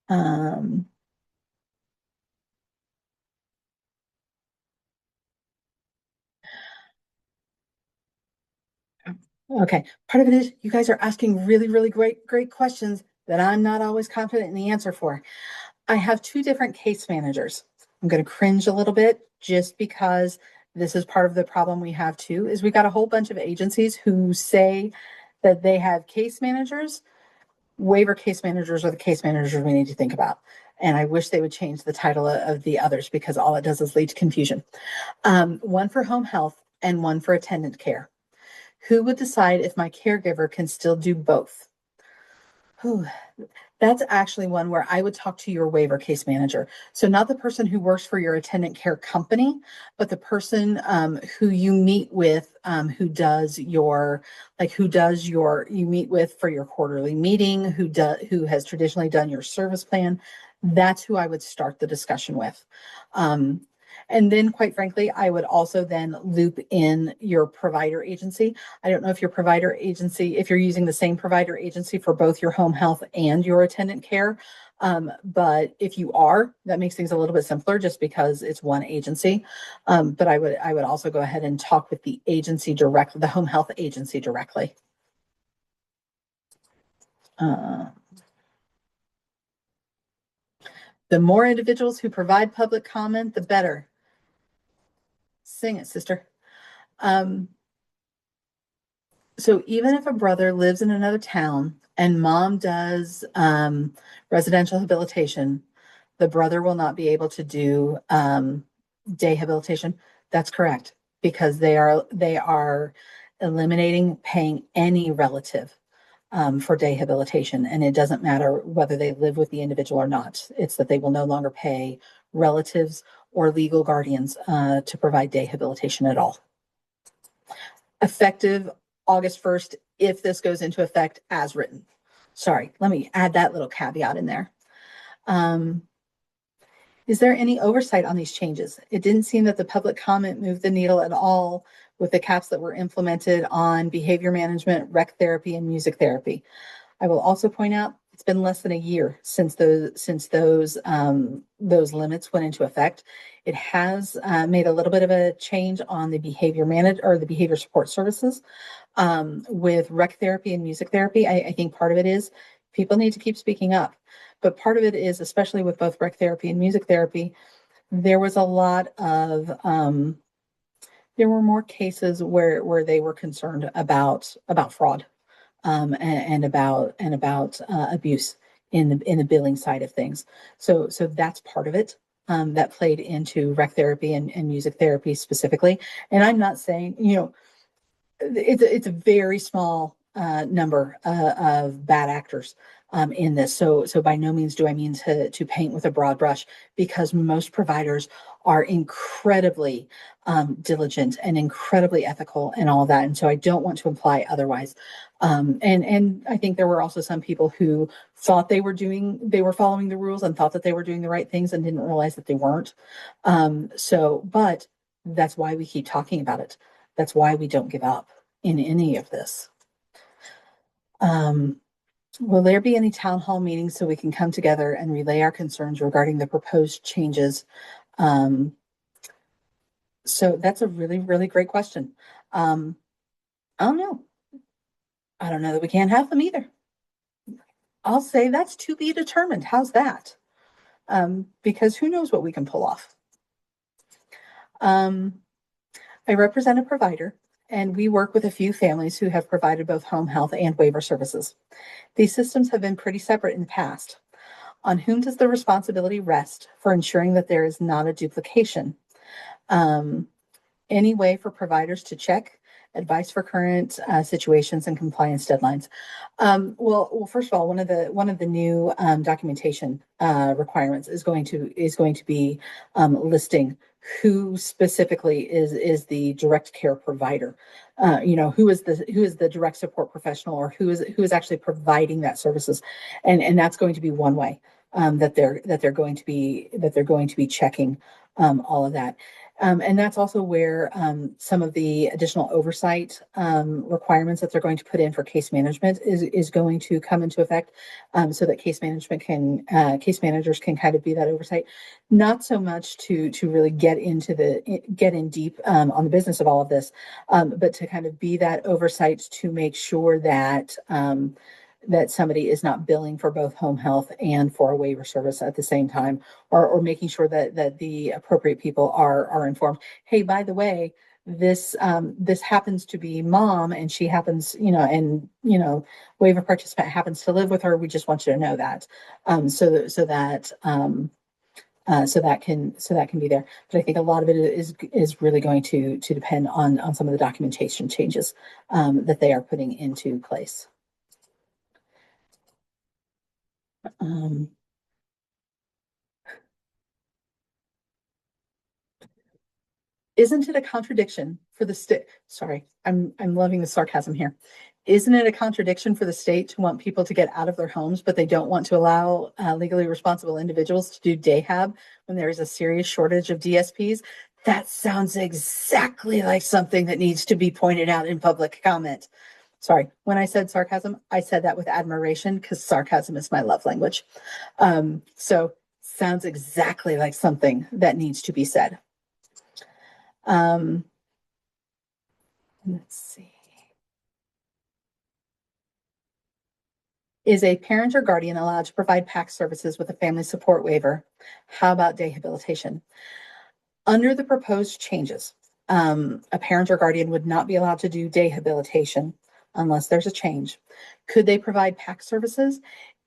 Um, okay, part of it is you guys are asking really, really great questions that I'm not always confident in the answer for. I have two different case managers. I'm going to cringe a little bit, just because this is part of the problem we have too, is we got a whole bunch of agencies who say that they have case managers. Waiver case managers are the case managers we need to think about. And I wish they would change the title of the others, because all it does is lead to confusion. One for home health and one for attendant care. Who would decide if my caregiver can still do both? Whew. That's actually one where I would talk to your waiver case manager. So not the person who works for your attendant care company, but the person who you meet with, you meet with for your quarterly meeting, who has traditionally done your service plan. That's who I would start the discussion with. Um, and then, quite frankly, I would also then loop in your provider agency. I don't know if your provider agency, if you're using the same provider agency for both your home health and your attendant care. But if you are, that makes things a little bit simpler, just because it's one agency. But I would also go ahead and talk with the agency directly, the home health agency directly. Uh, the more individuals who provide public comment, the better. Sing it, sister. Um, So even if a brother lives in another town and mom does residential habilitation, the brother will not be able to do day habilitation. That's correct, because they are eliminating paying any relative for day habilitation, and it doesn't matter whether they live with the individual or not. It's that they will no longer pay relatives or legal guardians to provide day habilitation at all. Effective August 1st, if this goes into effect as written. Sorry, let me add that little caveat in there. Um, is there any oversight on these changes? It didn't seem that the public comment moved the needle at all with the caps that were implemented on behavior management, rec therapy, and music therapy. I will also point out it's been less than a year since those limits went into effect. It has made a little bit of a change on the the behavior support services. With rec therapy and music therapy, I think part of it is people need to keep speaking up. But part of it is, especially with both rec therapy and music therapy, there was a lot of there were more cases where they were concerned about fraud, and about abuse in the billing side of things. So that's part of it. That played into rec therapy and music therapy specifically. And I'm not saying, it's a very small number of bad actors in this. So by no means do I mean to paint with a broad brush, because most providers are incredibly diligent and incredibly ethical and all of that. And so I don't want to imply otherwise. And I think there were also some people who thought they were following the rules and thought that they were doing the right things and didn't realize that they weren't. But that's why we keep talking about it. That's why we don't give up in any of this. Will there be any town hall meetings so we can come together and relay our concerns regarding the proposed changes? So that's a really, really great question. I don't know. I don't know that we can't have them either. I'll say that's to be determined. How's that? Because who knows what we can pull off. I represent a provider, and we work with a few families who have provided both home health and waiver services. These systems have been pretty separate in the past. On whom does the responsibility rest for ensuring that there is not a duplication? Any way for providers to check advice for current situations and compliance deadlines? Well, first of all, one of the new documentation requirements is going to be listing who specifically is the direct care provider. Who is the direct support professional, or who is actually providing that services, and that's going to be one way that they're going to be checking all of that. And that's also where some of the additional oversight requirements that they're going to put in for case management is going to come into effect, so that case managers can kind of be that oversight. Not so much to really get in deep on the business of all of this, but to kind of be that oversight to make sure that that somebody is not billing for both home health and for a waiver service at the same time, or making sure that the appropriate people are informed. Hey, by the way, this happens to be mom, and she happens, waiver participant happens to live with her. We just want you to know that, so that can be there. But I think a lot of it is really going to depend on some of the documentation changes that they are putting into place. Isn't it a contradiction for the state? Sorry, I'm loving the sarcasm here. Isn't it a contradiction for the state to want people to get out of their homes, but they don't want to allow legally responsible individuals to do day hab when there is a serious shortage of DSPs? That sounds exactly like something that needs to be pointed out in public comment. Sorry, when I said sarcasm, I said that with admiration, because sarcasm is my love language. So sounds exactly like something that needs to be said. Let's see. Is a parent or guardian allowed to provide PAC services with a family support waiver? How about dehabilitation? Under the proposed changes, a parent or guardian would not be allowed to do dehabilitation unless there's a change. Could they provide PAC services?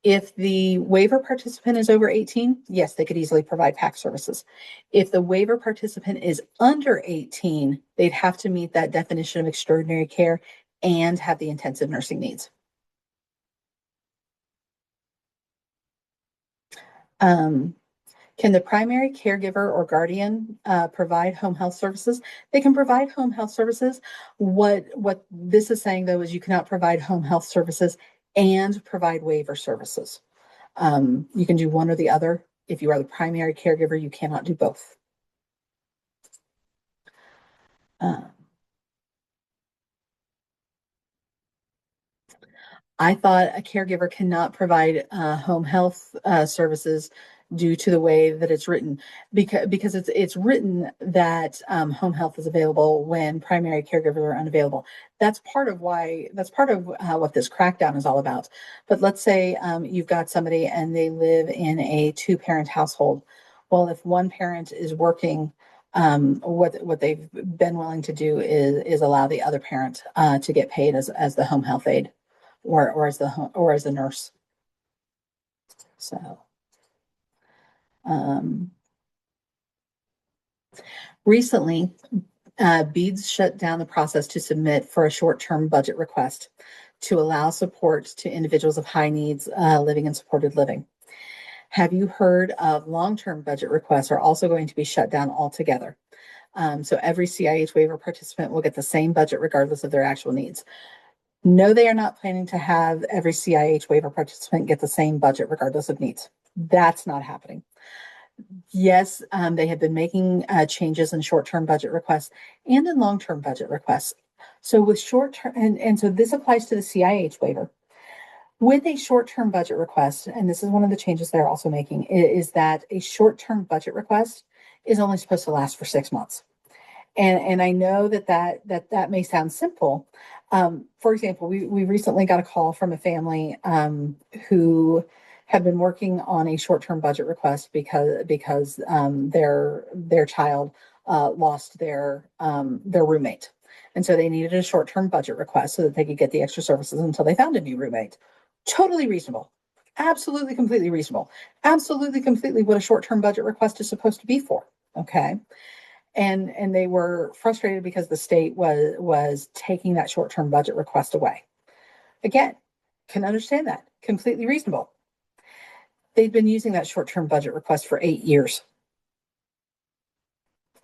If the waiver participant is over 18, yes, they could easily provide PAC services. If the waiver participant is under 18, they'd have to meet that definition of extraordinary care and have the intensive nursing needs. Can the primary caregiver or guardian provide home health services? They can provide home health services. What this is saying, though, is you cannot provide home health services and provide waiver services. You can do one or the other. If you are the primary caregiver, you cannot do both. I thought a caregiver cannot provide home health services due to the way that it's written, because it's written that home health is available when primary caregivers are unavailable. That's part of what this crackdown is all about. But let's say you've got somebody and they live in a two-parent household. Well, if one parent is working, what they've been willing to do is allow the other parent to get paid as the home health aide, or as the nurse. So, recently, BEADS shut down the process to submit for a short-term budget request to allow support to individuals of high needs living in supported living. Have you heard of long-term budget requests are also going to be shut down altogether? So every CIH waiver participant will get the same budget regardless of their actual needs. No, they are not planning to have every CIH waiver participant get the same budget regardless of needs. That's not happening. Yes, they have been making changes in short-term budget requests and in long-term budget requests. So with short-term, and so this applies to the CIH waiver. With a short-term budget request, and this is one of the changes they're also making, is that a short-term budget request is only supposed to last for 6 months. And I know that may sound simple. For example, we recently got a call from a family who have been working on a short-term budget request because their child lost their roommate, and so they needed a short-term budget request so that they could get the extra services until they found a new roommate. Totally reasonable, absolutely completely reasonable, absolutely completely what a short-term budget request is supposed to be for. Okay. And they were frustrated because the state was taking that short-term budget request away. Again, can understand that, completely reasonable. They've been using that short-term budget request for 8 years.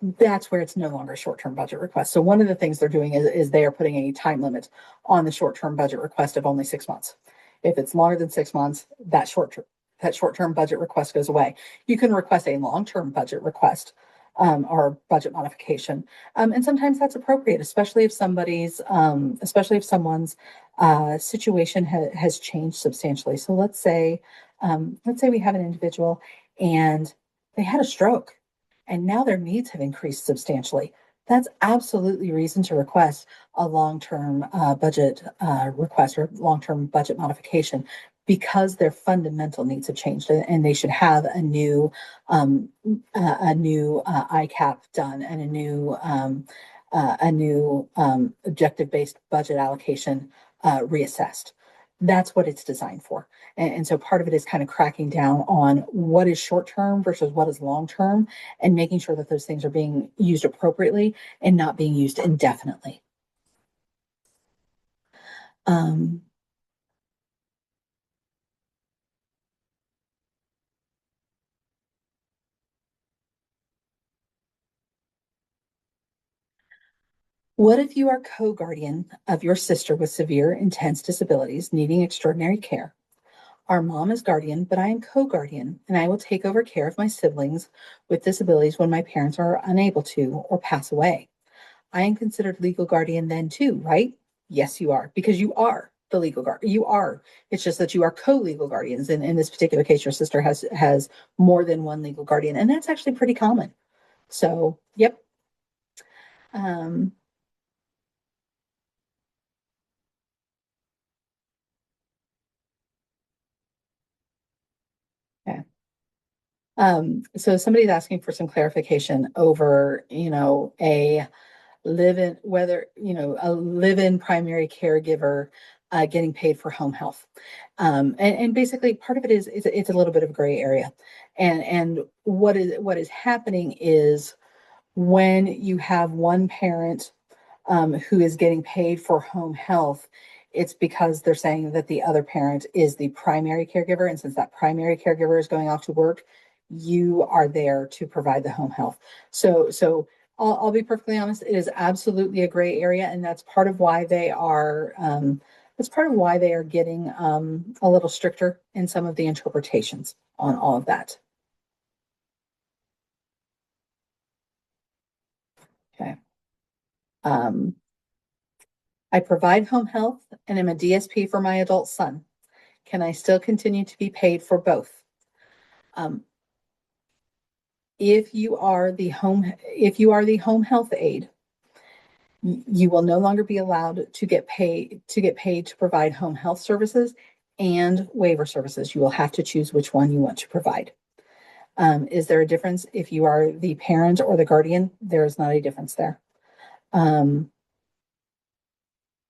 That's where it's no longer a short-term budget request. So one of the things they're doing is they are putting a time limit on the short-term budget request of only 6 months. If it's longer than 6 months, that short-term budget request goes away. You can request a long-term budget request or budget modification, and sometimes that's appropriate, especially if someone's situation has changed substantially. So let's say we have an individual and they had a stroke, and now their needs have increased substantially. That's absolutely reason to request a long-term budget request or long-term budget modification, because their fundamental needs have changed, and they should have a new ICAP done and a new objective-based budget allocation reassessed. That's what it's designed for. And so part of it is kind of cracking down on what is short term versus what is long term, and making sure that those things are being used appropriately and not being used indefinitely. Um, what if you are co-guardian of your sister with severe, intense disabilities needing extraordinary care? Our mom is guardian, but I am co-guardian, and I will take over care of my siblings with disabilities when my parents are unable to or pass away. I am considered legal guardian then too, right? Yes, you are, because you are the legal guard. You are. It's just that you are co-legal guardians. And in this particular case, your sister has more than one legal guardian, and that's actually pretty common. So, yep. Um, yeah. So somebody's asking for some clarification over, a live-in, whether, a live-in primary caregiver getting paid for home health. And basically part of it is it's a little bit of a gray area. And what is happening is when you have one parent who is getting paid for home health, it's because they're saying that the other parent is the primary caregiver. And since that primary caregiver is going off to work, you are there to provide the home health. So I'll be perfectly honest, it is absolutely a gray area. And that's part of why they are getting a little stricter in some of the interpretations on all of that. Okay. Um, I provide home health and am a DSP for my adult son. Can I still continue to be paid for both? Um, if you are the home health aide, you will no longer be allowed to get paid to provide home health services and waiver services. You will have to choose which one you want to provide. Is there a difference if you are the parent or the guardian? There is not a difference there. Um,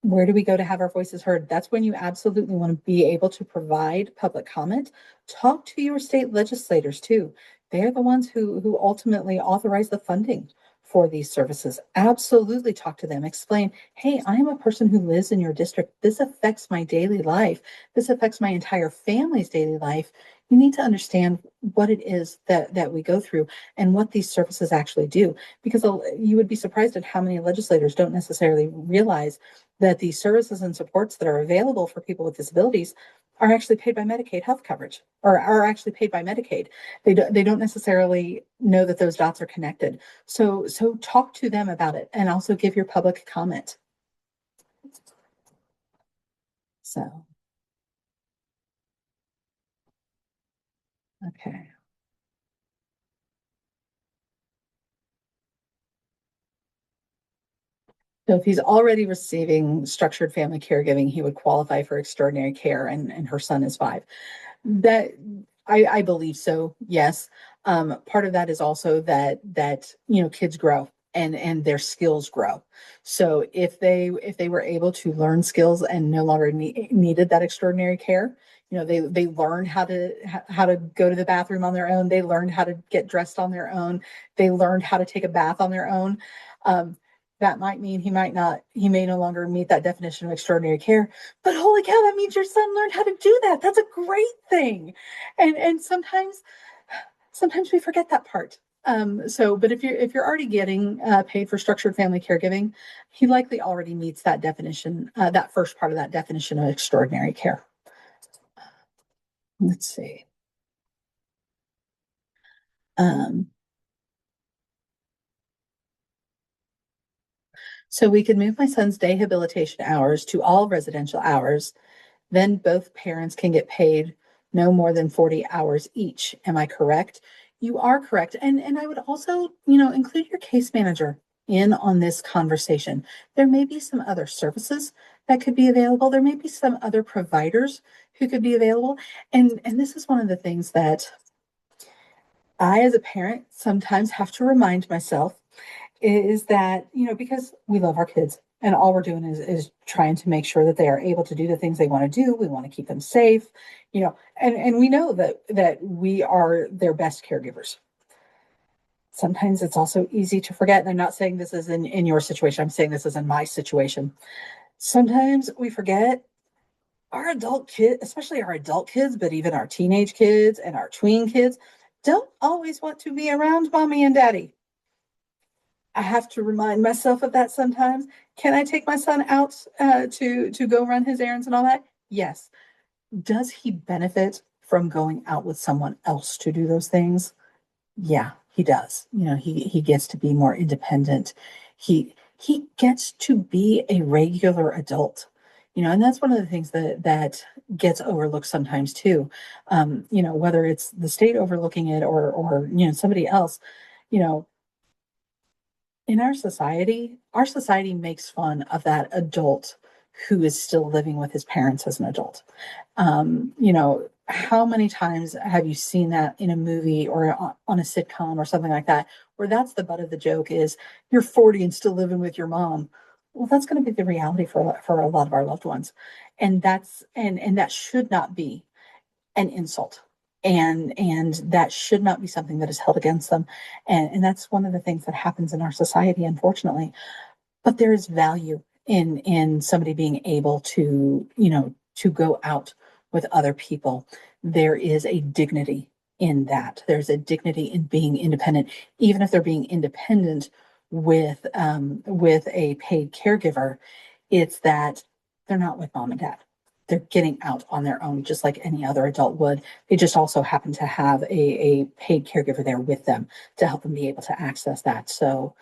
where do we go to have our voices heard? That's when you absolutely want to be able to provide public comment. Talk to your state legislators too. They're the ones who ultimately authorize the funding for these services. Absolutely talk to them. Explain, hey, I am a person who lives in your district. This affects my daily life. This affects my entire family's daily life. You need to understand what it is that we go through and what these services actually do, because you would be surprised at how many legislators don't necessarily realize that the services and supports that are available for people with disabilities are actually paid by Medicaid health coverage, or are actually paid by Medicaid. They don't necessarily know that those dots are connected. So talk to them about it, and also give your public comment. So, okay. So if he's already receiving structured family caregiving, he would qualify for extraordinary care, and her son is 5. That I believe so. Yes. Part of that is also that kids grow, and their skills grow. So if they were able to learn skills and no longer needed that extraordinary care, they learned how to go to the bathroom on their own. They learned how to get dressed on their own. They learned how to take a bath on their own. Um, that might mean he may no longer meet that definition of extraordinary care, but holy cow, that means your son learned how to do that. That's a great thing. And sometimes we forget that part. But if you're already getting paid for structured family caregiving, he likely already meets that definition, that first part of that definition of extraordinary care. Let's see. Um, so we could move my son's day habilitation hours to all residential hours. Then both parents can get paid no more than 40 hours each. Am I correct? You are correct. And I would also, include your case manager in on this conversation. There may be some other services that could be available. There may be some other providers who could be available. And this is one of the things that I, as a parent, sometimes have to remind myself is that, because we love our kids and all we're doing is trying to make sure that they are able to do the things they want to do. We want to keep them safe, and we know that we are their best caregivers. Sometimes it's also easy to forget. And I'm not saying this is in your situation. I'm saying this is in my situation. Sometimes we forget our adult kids, especially our adult kids, but even our teenage kids and our tween kids don't always want to be around mommy and daddy. I have to remind myself of that sometimes. Can I take my son out to go run his errands and all that? Yes. Does he benefit from going out with someone else to do those things? Yeah, he does. He gets to be more independent. He gets to be a regular adult. And that's one of the things that gets overlooked sometimes too. Whether it's the state overlooking it or somebody else, you know, in our society makes fun of that adult who is still living with his parents as an adult. How many times have you seen that in a movie or on a sitcom or something like that, where that's the butt of the joke is you're 40 and still living with your mom? Well, that's going to be the reality for a lot of our loved ones. And that should not be an insult, and that should not be something that is held against them, and that's one of the things that happens in our society, unfortunately. But there is value in somebody being able to go out with other people. There is a dignity in that. There's a dignity in being independent, even if they're being independent with a paid caregiver. It's that they're not with mom and dad. They're getting out on their own, just like any other adult would. They just also happen to have a paid caregiver there with them to help them be able to access that. So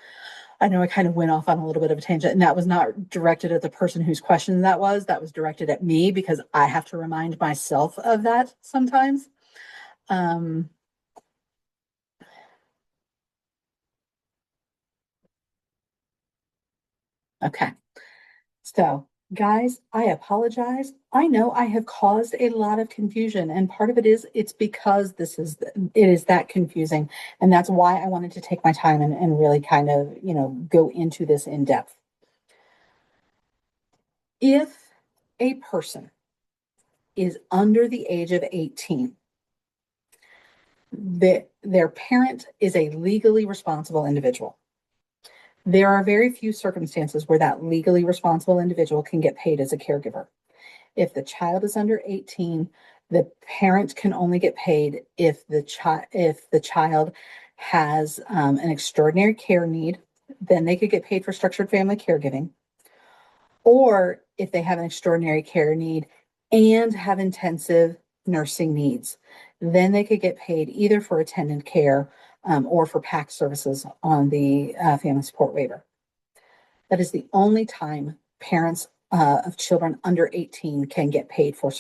I know I kind of went off on a little bit of a tangent, and that was not directed at the person whose question that was directed at me, because I have to remind myself of that sometimes. Um, okay. So, guys, I apologize. I know I have caused a lot of confusion, and part of it is it's because it is that confusing, and that's why I wanted to take my time and really kind of, go into this in depth. If a person is under the age of 18, their parent is a legally responsible individual. There are very few circumstances where that legally responsible individual can get paid as a caregiver. If the child is under 18, the parent can only get paid if the child has an extraordinary care need. Then they could get paid for structured family caregiving. Or if they have an extraordinary care need and have intensive nursing needs. Then they could get paid either for attendant care or for PAC services on the family support waiver. That is the only time parents of children under 18 can get paid for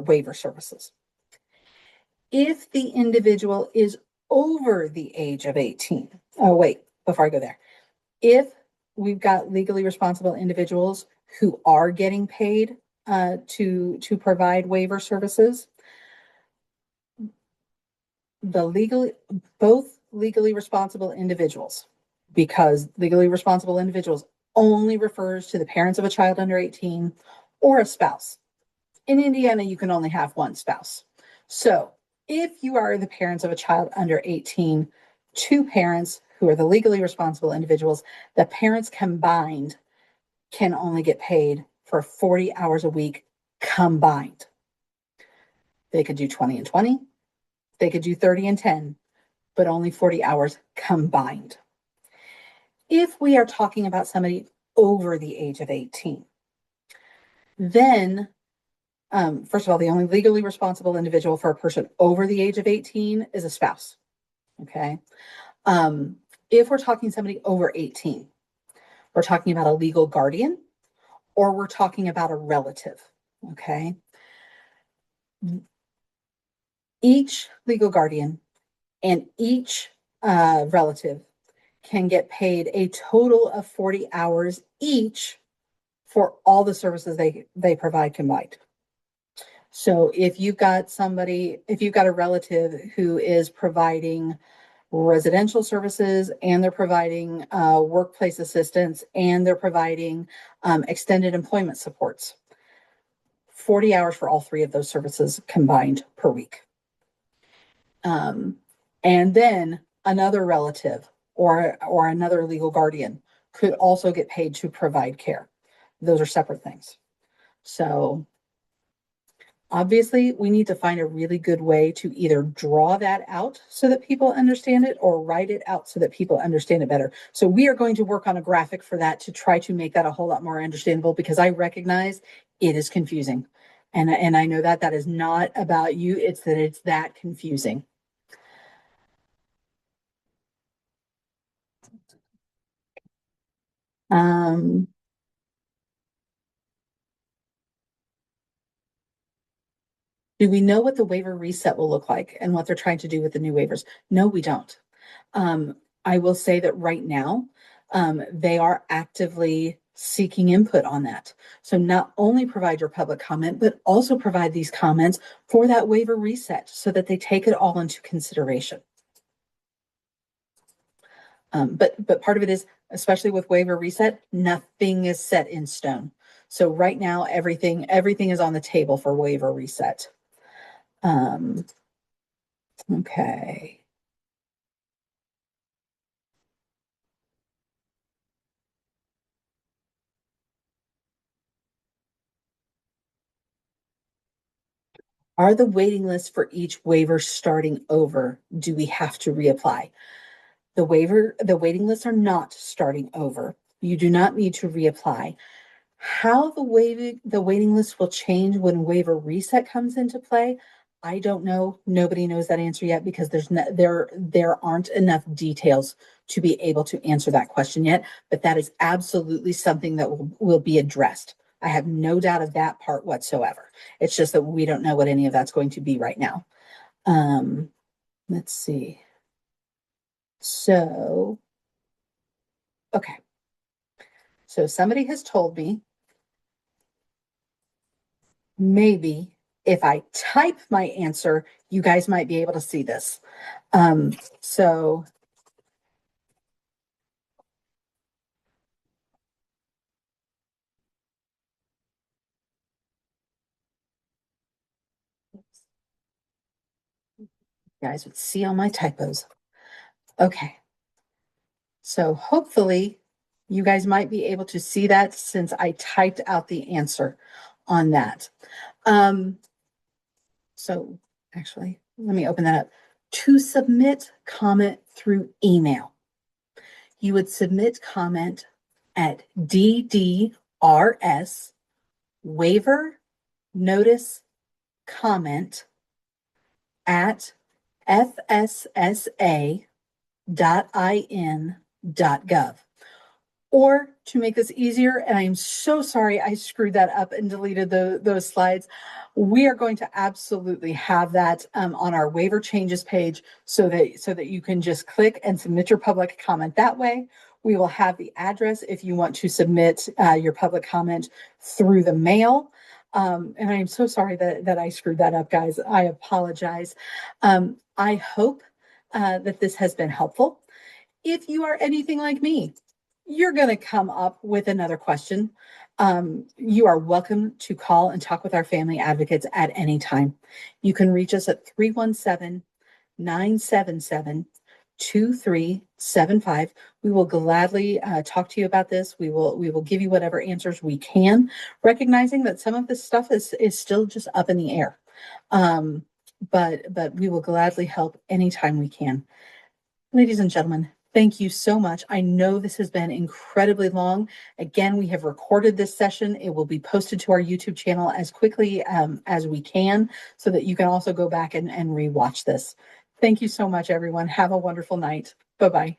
waiver services. If the individual is over the age of 18, oh wait, before I go there, if we've got legally responsible individuals who are getting paid to provide waiver services, both legally responsible individuals, because legally responsible individuals only refers to the parents of a child under 18 or a spouse. In Indiana, you can only have one spouse. So if you are the parents of a child under 18, two parents who are the legally responsible individuals, the parents combined can only get paid for 40 hours a week combined. They could do 20 and 20. They could do 30 and 10, but only 40 hours combined. If we are talking about somebody over the age of 18, then first of all, the only legally responsible individual for a person over the age of 18 is a spouse. Okay. If we're talking somebody over 18, we're talking about a legal guardian or we're talking about a relative. Okay. Each legal guardian and each relative can get paid a total of 40 hours each for all the services they provide combined. So if you've got a relative who is providing residential services and they're providing workplace assistance and they're providing extended employment supports, 40 hours for all three of those services combined per week. And then another relative or another legal guardian could also get paid to provide care. Those are separate things. So obviously, we need to find a really good way to either draw that out so that people understand it or write it out so that people understand it better. So we are going to work on a graphic for that to try to make that a whole lot more understandable, because I recognize it is confusing. And I know that is not about you, it's that confusing. Um, do we know what the waiver reset will look like and what they're trying to do with the new waivers? No, we don't. I will say that right now, they are actively seeking input on that. So not only provide your public comment, but also provide these comments for that waiver reset so that they take it all into consideration. But part of it is, especially with waiver reset, nothing is set in stone. So right now, everything is on the table for waiver reset. Okay. Are the waiting lists for each waiver starting over? Do we have to reapply? The waiting lists are not starting over. You do not need to reapply. How the waiting list will change when waiver reset comes into play, I don't know. Nobody knows that answer yet, because there aren't enough details to be able to answer that question yet. But that is absolutely something that will be addressed. I have no doubt of that part whatsoever. It's just that we don't know what any of that's going to be right now. Let's see. So, okay. So somebody has told me maybe if I type my answer, you guys might be able to see this. So you guys would see all my typos. Okay. So hopefully you guys might be able to see that since I typed out the answer on that. So actually, let me open that up. To submit comment through email, you would submit comment at DDRS waiver notice comment at fssa.in.gov. Or to make this easier, and I'm so sorry I screwed that up and deleted those slides, we are going to absolutely have that on our waiver changes page so that you can just click and submit your public comment that way. We will have the address if you want to submit your public comment through the mail. And I'm so sorry that I screwed that up, guys. I apologize. I hope that this has been helpful. If you are anything like me, you're going to come up with another question. You are welcome to call and talk with our family advocates at any time. You can reach us at 317-977-2375. We will gladly talk to you about this. We will give you whatever answers we can, recognizing that some of this stuff is still just up in the air. But we will gladly help anytime we can. Ladies and gentlemen, thank you so much. I know this has been incredibly long. Again, we have recorded this session. It will be posted to our YouTube channel as quickly as we can so that you can also go back and rewatch this. Thank you so much, everyone. Have a wonderful night. Bye-bye.